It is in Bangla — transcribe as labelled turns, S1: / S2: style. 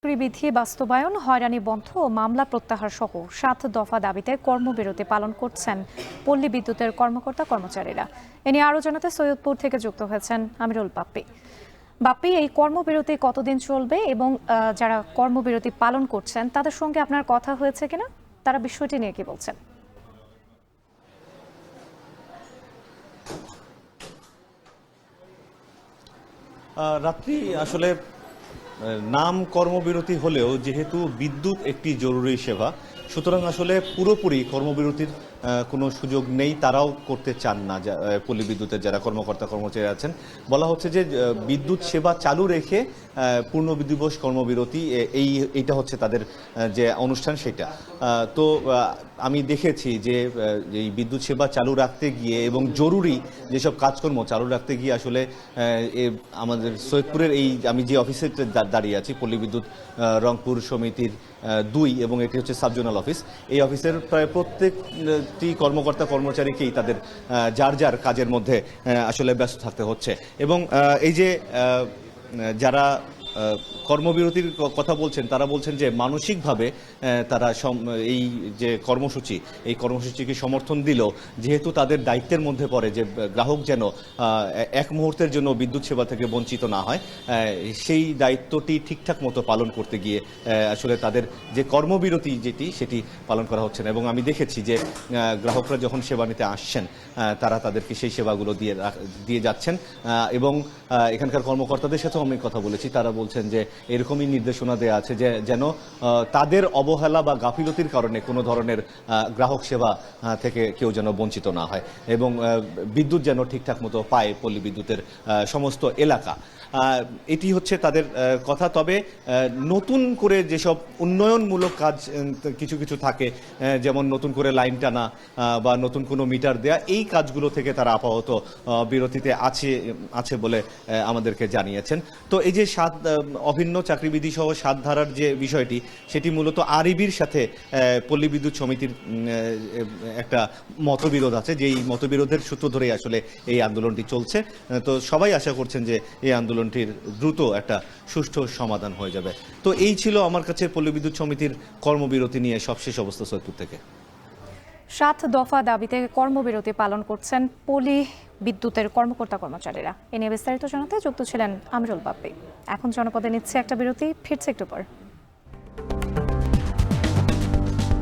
S1: বিধি বাস্তবায়ন, হয়রানি বন্ধ ও মামলা প্রত্যাহার সহ ৭ দফা দাবিতে কর্মবিরতি পালন করছেন পল্লী বিদ্যুতের কর্মকর্তা কর্মচারীরা। এ নিয়ে আরও জানাতে সৈয়দপুর থেকে যুক্ত হয়েছেন আমিরুল বাপ্পি। বাপ্পি, এই কর্মবিরতি কতদিন চলবে এবং যারা কর্মবিরতি পালন করছেন তাদের সঙ্গে আপনার কথা হয়েছে কিনা, তারা বিষয়টি নিয়ে কি বলছেন?
S2: রাত্রি আসলে নাম কর্মবিরতি হলেও যেহেতু বিদ্যুৎ একটি জরুরি সেবা, সুতরাং আসলে পুরোপুরি কর্মবিরতির কোনো সুযোগ নেই, তারাও করতে চান না। পল্লী বিদ্যুতের যারা কর্মকর্তা কর্মচারী আছেন, বলা হচ্ছে যে বিদ্যুৎ সেবা চালু রেখে পূর্ণ দিবস কর্মবিরতি, এইটা হচ্ছে তাদের যে অনুষ্ঠান সেটা। তো আমি দেখেছি যে এই বিদ্যুৎ সেবা চালু রাখতে গিয়ে এবং জরুরি যেসব কাজকর্ম চালু রাখতে গিয়ে আসলে আমাদের সৈয়দপুরের এই আমি যে অফিসে দাঁড়িয়ে আছি, পল্লী বিদ্যুৎ রংপুর সমিতির ২ এবং এটি হচ্ছে সাবজোনাল অফিস, এই অফিসের প্রায় প্রত্যেকটি কর্মকর্তা কর্মচারীকেই তাদের যার যার কাজের মধ্যে আসলে ব্যস্ত থাকতে হচ্ছে। এবং এই যে যারা কর্মবিরতির কথা বলছেন, তারা বলছেন যে মানসিকভাবে তারা এই যে কর্মসূচি, এই কর্মসূচিকে সমর্থন দিল, যেহেতু তাদের দায়িত্বের মধ্যে পড়ে যে গ্রাহক যেন এক মুহূর্তের জন্য বিদ্যুৎ সেবা থেকে বঞ্চিত না হয়, সেই দায়িত্বটি ঠিকঠাক মতো পালন করতে গিয়ে আসলে তাদের যে কর্মবিরতি সেটি পালন করা হচ্ছে না। এবং আমি দেখেছি যে গ্রাহকরা যখন সেবা নিতে আসছেন, তারা তাদেরকে সেই সেবাগুলো দিয়ে যাচ্ছেন। এবং এখানকার কর্মকর্তাদের সাথেও আমি কথা বলেছি, তারা বলছেন যে এরকমই নির্দেশনা দেওয়া আছে যে যেন তাদের অবহেলা বা গাফিলতির কারণে কোনো ধরনের গ্রাহক সেবা থেকে কেউ যেন বঞ্চিত না হয় এবং বিদ্যুৎ যেন ঠিকঠাক মতো পায় পল্লী বিদ্যুতের সমস্ত এলাকা। এটি হচ্ছে তাদের কথা। তবে নতুন করে যেসব উন্নয়নমূলক কাজ কিছু কিছু থাকে, যেমন নতুন করে লাইন টানা বা নতুন কোনো মিটার দেয়া, এই কাজগুলো থেকে তারা আপাতত বিরতিতে আছে বলে আমাদেরকে জানিয়েছেন। তো এই যে অভিন্ন চাকরিবিধি সহ ৭ ধারার যে বিষয়টি, সেটি মূলত আরইবির সাথে পল্লী বিদ্যুৎ সমিতির একটা মতবিরোধ আছে, যেই মতবিরোধের সূত্র ধরেই আসলে এই আন্দোলনটি চলছে। তো সবাই আশা করছেন যে এই আন্দোলনটির দ্রুত একটা সুষ্ঠু সমাধান হয়ে যাবে। তো এই ছিল আমার কাছে পল্লী বিদ্যুৎ সমিতির কর্মবিরতি নিয়ে সবশেষ অবস্থা সৈয়দপুর থেকে।
S1: ৭ দফা দাবিতে কর্মবিরতি পালন করছেন পল্লী বিদ্যুতের কর্মকর্তা কর্মচারীরা। এ নিয়ে বিস্তারিত জানাতে যুক্ত ছিলেন আমিরুল বাপ্পি। এখন জনপদে নিচ্ছে একটা বিরতি, ফিরছে একটু পর।